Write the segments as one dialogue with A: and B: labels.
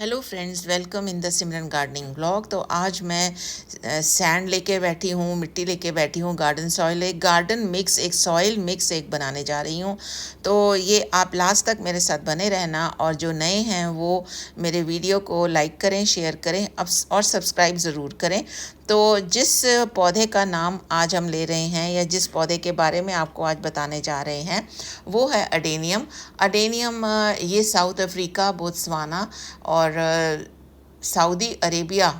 A: Hello friends, welcome in the Simran gardening blog. तो आज मैं सैंड लेके बैठी हूँ, मिट्टी लेके बैठी हूँ, गार्डन सॉइल, एक गार्डन मिक्स, एक सॉइल मिक्स एक बनाने जा रही हूँ। तो ये आप लास्ट तक मेरे साथ बने रहना, और जो नए हैं वो मेरे वीडियो को लाइक करें, शेयर करें और सब्सक्राइब ज़रूर करें। तो जिस पौधे का नाम आज हम ले रहे हैं, या जिस पौधे के बारे में आपको आज बताने जा रहे हैं, वो है अडेनियम। अडेनियम ये साउथ अफ्रीका, बोत्सवाना और सऊदी अरेबिया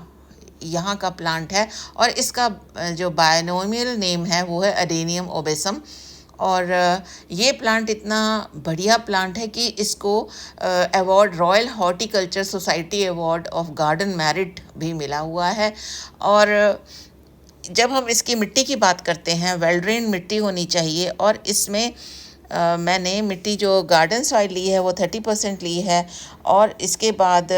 A: यहाँ का प्लांट है। और इसका जो बायोनोमियल नेम है वो है अडेनियम ओबेसम। और ये प्लांट इतना बढ़िया प्लांट है कि इसको award, royal horticulture society award of garden merit भी मिला हुआ है। और जब हम इसकी मिट्टी की बात करते हैं, वेल ड्रेन मिट्टी होनी चाहिए। और इसमें मैंने मिट्टी जो गार्डन सॉइल ली है वो 30% ली है, और इसके बाद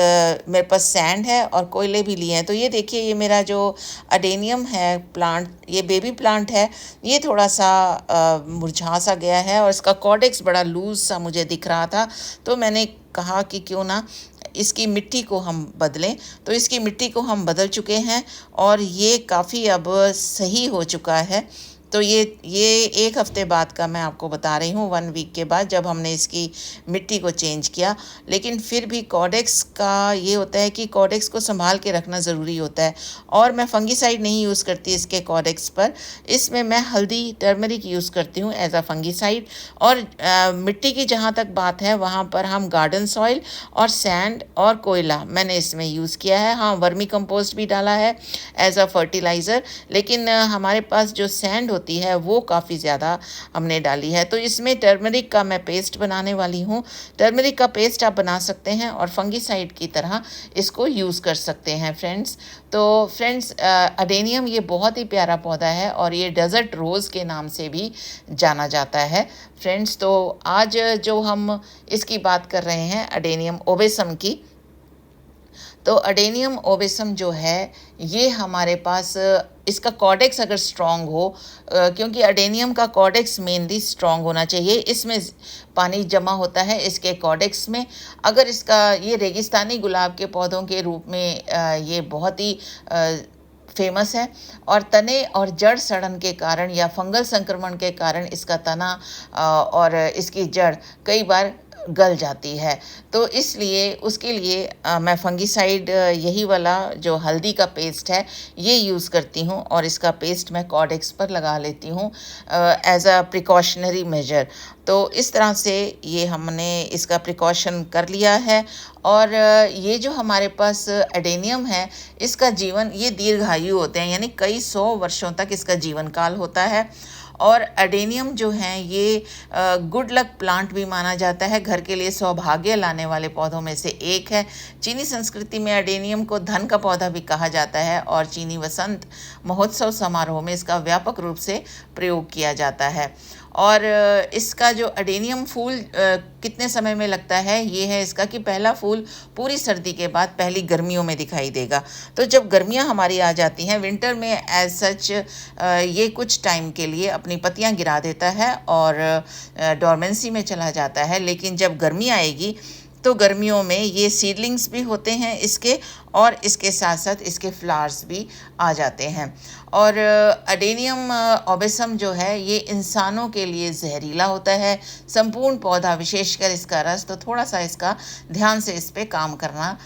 A: मेरे पास सैंड है और कोयले भी लिए हैं। तो ये देखिए, ये मेरा जो अडेनियम है प्लांट, ये बेबी प्लांट है, ये थोड़ा सा मुरझा सा गया है और इसका कॉर्डेक्स बड़ा लूज सा मुझे दिख रहा था। तो मैंने कहा कि क्यों ना इसकी मिट्टी को हम बदलें। तो इसकी मिट्टी को हम बदल चुके हैं और ये काफ़ी अब सही हो चुका है। तो ये एक हफ़्ते बाद का मैं आपको बता रही हूँ, 1 वीक के बाद, जब हमने इसकी मिट्टी को चेंज किया। लेकिन फिर भी कॉर्डेक्स का ये होता है कि कॉर्डेक्स को संभाल के रखना ज़रूरी होता है। और मैं फंगीसाइड नहीं यूज़ करती इसके कॉर्डेक्स पर, इसमें मैं हल्दी, टर्मरिक यूज़ करती हूँ एज अ फंगीसाइड। और मिट्टी की जहाँ तक बात है, वहाँ पर हम गार्डन सॉइल और सैंड और कोयला मैंने इसमें यूज़ किया है। हाँ, वर्मी कंपोस्ट भी डाला है एज अ फर्टिलाइज़र। लेकिन हमारे पास जो सैंड होती है वो काफ़ी ज़्यादा हमने डाली है। तो इसमें टर्मरिक का मैं पेस्ट बनाने वाली हूँ। टर्मरिक का पेस्ट आप बना सकते हैं और फंगीसाइड की तरह इसको यूज़ कर सकते हैं फ्रेंड्स। तो फ्रेंड्स, अडेनियम ये बहुत ही प्यारा पौधा है और ये डेजर्ट रोज़ के नाम से भी जाना जाता है फ्रेंड्स। तो आज जो हम इसकी बात कर रहे हैं अडेनियम ओबेसम की, तो अडेनियम ओबेसम जो है ये हमारे पास, इसका कॉर्डेक्स अगर स्ट्रॉन्ग हो, क्योंकि अडेनियम का कॉर्डेक्स मेनली स्ट्रॉन्ग होना चाहिए। इसमें पानी जमा होता है इसके कॉर्डेक्स में। अगर इसका, ये रेगिस्तानी गुलाब के पौधों के रूप में ये बहुत ही फेमस है। और तने और जड़ सड़न के कारण या फंगल संक्रमण के कारण इसका तना और इसकी जड़ कई बार गल जाती है। तो इसलिए उसके लिए मैं फंगीसाइड, यही वाला जो हल्दी का पेस्ट है, ये यूज़ करती हूँ। और इसका पेस्ट मैं कॉर्डेक्स पर लगा लेती हूँ एज अ प्रिकॉशनरी मेजर। तो इस तरह से ये हमने इसका प्रिकॉशन कर लिया है। और ये जो हमारे पास एडेनियम है, इसका जीवन, ये दीर्घायु होते हैं, यानी कई 100 वर्षों तक इसका जीवन काल होता है। और एडेनियम जो है ये गुड लक प्लांट भी माना जाता है, घर के लिए सौभाग्य लाने वाले पौधों में से एक है। चीनी संस्कृति में एडेनियम को धन का पौधा भी कहा जाता है और चीनी वसंत महोत्सव समारोह में इसका व्यापक रूप से प्रयोग किया जाता है। और इसका जो एडेनियम फूल कितने समय में लगता है, ये है इसका कि पहला फूल पूरी सर्दी के बाद पहली गर्मियों में दिखाई देगा। तो जब गर्मियां हमारी आ जाती हैं, विंटर में एज सच ये कुछ टाइम के लिए अपनी पत्तियां गिरा देता है और डोरमेंसी में चला जाता है। लेकिन जब गर्मी आएगी तो गर्मियों में ये सीडलिंग्स भी होते हैं इसके, और इसके साथ साथ इसके फ्लावर्स भी आ जाते हैं। और अडेनियम ओबेसम जो है ये इंसानों के लिए जहरीला होता है, संपूर्ण पौधा, विशेषकर इसका रस। तो थोड़ा सा इसका ध्यान से इस पे काम करना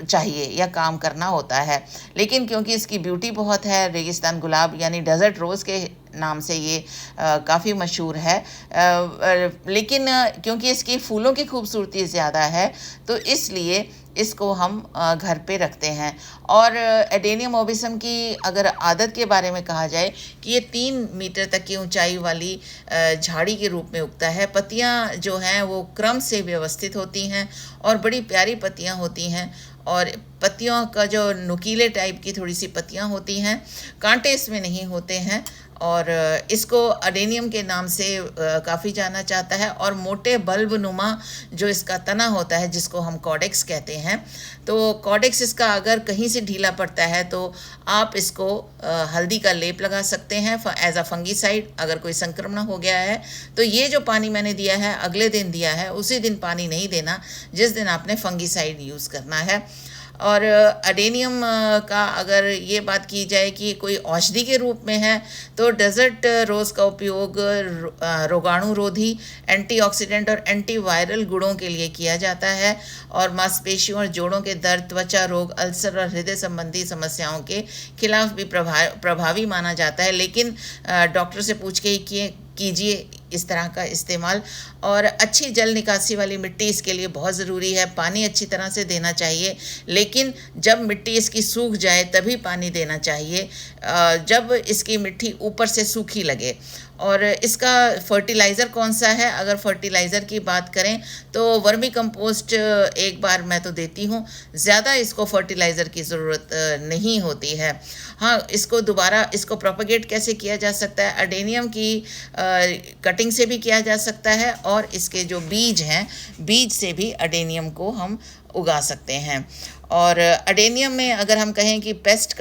A: चाहिए या काम करना होता है। लेकिन क्योंकि इसकी ब्यूटी बहुत है, रेगिस्तान गुलाब यानी डेजर्ट रोज़ के नाम से ये काफ़ी मशहूर है। लेकिन क्योंकि इसकी फूलों की खूबसूरती ज़्यादा है, तो इसलिए इसको हम घर पे रखते हैं। और एडेनियम ओबेसम की अगर आदत के बारे में कहा जाए कि ये 3 मीटर तक की ऊंचाई वाली झाड़ी के रूप में उगता है। पत्तियां जो हैं वो क्रम से व्यवस्थित होती हैं और बड़ी प्यारी पत्तियां होती हैं। और पत्तियों का जो नुकीले टाइप की थोड़ी सी पत्तियां होती हैं, कांटे इसमें नहीं होते हैं। और इसको अडेनियम के नाम से काफ़ी जाना जाता है। और मोटे बल्ब नुमा जो इसका तना होता है, जिसको हम कॉडेक्स कहते हैं, तो कॉडेक्स इसका अगर कहीं से ढीला पड़ता है तो आप इसको हल्दी का लेप लगा सकते हैं एज अ फंगीसाइड। अगर कोई संक्रमण हो गया है तो ये जो पानी मैंने दिया है अगले दिन दिया है, उसी दिन पानी नहीं देना जिस दिन आपने फंगीसाइड यूज़ करना है। और अडेनियम का अगर ये बात की जाए कि कोई औषधि के रूप में है तो डेजर्ट रोज़ का उपयोग रोगाणुरोधी, एंटीऑक्सीडेंट और एंटीवायरल गुणों के लिए किया जाता है और मांसपेशियों और जोड़ों के दर्द, त्वचा रोग, अल्सर और हृदय संबंधी समस्याओं के खिलाफ भी प्रभावी माना जाता है। लेकिन डॉक्टर से पूछ के ही कीजिए इस तरह का इस्तेमाल। और अच्छी जल निकासी वाली मिट्टी इसके लिए बहुत ज़रूरी है। पानी अच्छी तरह से देना चाहिए, लेकिन जब मिट्टी इसकी सूख जाए तभी पानी देना चाहिए, जब इसकी मिट्टी ऊपर से सूखी लगे। और इसका फर्टिलाइज़र कौन सा है, अगर फर्टिलाइज़र की बात करें तो वर्मी कंपोस्ट एक बार मैं तो देती हूँ, ज़्यादा इसको फर्टिलाइज़र की ज़रूरत नहीं होती है। हाँ, इसको प्रोपेगेट कैसे किया जा सकता है, अडेनियम की कटिंग से भी किया जा सकता है और इसके जो बीज हैं, बीज से भी अडेनियम को हम उगा सकते हैं। और अडेनियम में अगर हम कहें कि पेस्ट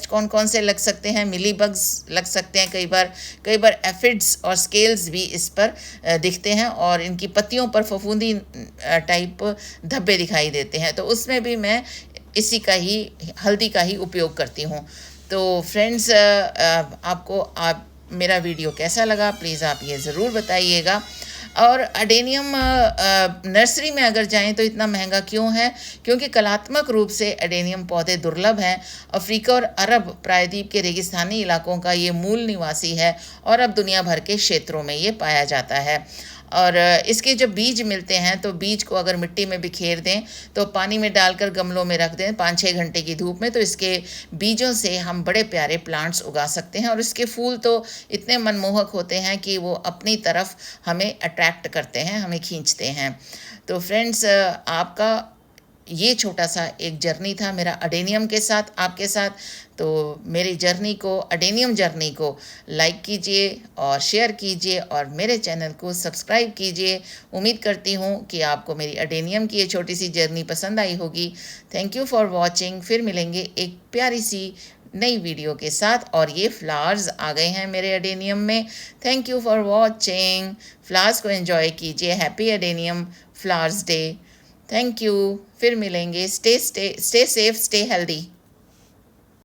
A: कौन कौन से लग सकते हैं, मिली बग्स लग सकते हैं, कई बार एफिड्स और स्केल्स भी इस पर दिखते हैं और इनकी पत्तियों पर फफूंदी टाइप धब्बे दिखाई देते हैं, तो उसमें भी मैं इसी का ही हल्दी का ही उपयोग करती हूँ। तो फ्रेंड्स, आप मेरा वीडियो कैसा लगा प्लीज़ आप ये ज़रूर बताइएगा। और अडेनियम नर्सरी में अगर जाएं तो इतना महंगा क्यों है, क्योंकि कलात्मक रूप से अडेनियम पौधे दुर्लभ हैं। अफ्रीका और अरब प्रायद्वीप के रेगिस्तानी इलाकों का ये मूल निवासी है और अब दुनिया भर के क्षेत्रों में ये पाया जाता है। और इसके जब बीज मिलते हैं तो बीज को अगर मिट्टी में बिखेर दें तो पानी में डालकर गमलों में रख दें 5-6 घंटे की धूप में, तो इसके बीजों से हम बड़े प्यारे प्लांट्स उगा सकते हैं। और इसके फूल तो इतने मनमोहक होते हैं कि वो अपनी तरफ हमें अट्रैक्ट करते हैं, हमें खींचते हैं। तो फ्रेंड्स, आपका ये छोटा सा एक जर्नी था मेरा अडेनियम के साथ, आपके साथ। तो मेरी अडेनियम जर्नी को लाइक कीजिए और शेयर कीजिए और मेरे चैनल को सब्सक्राइब कीजिए। उम्मीद करती हूँ कि आपको मेरी अडेनियम की ये छोटी सी जर्नी पसंद आई होगी। Thank you for watching. फिर मिलेंगे एक प्यारी सी नई वीडियो के साथ। और ये फ्लावर्स आ गए हैं मेरे अडेनियम में। Thank you for watching. Flowers को एंजॉय कीजिए। Happy adenium flowers day. Thank you. फिर मिलेंगे। Stay safe, stay healthy.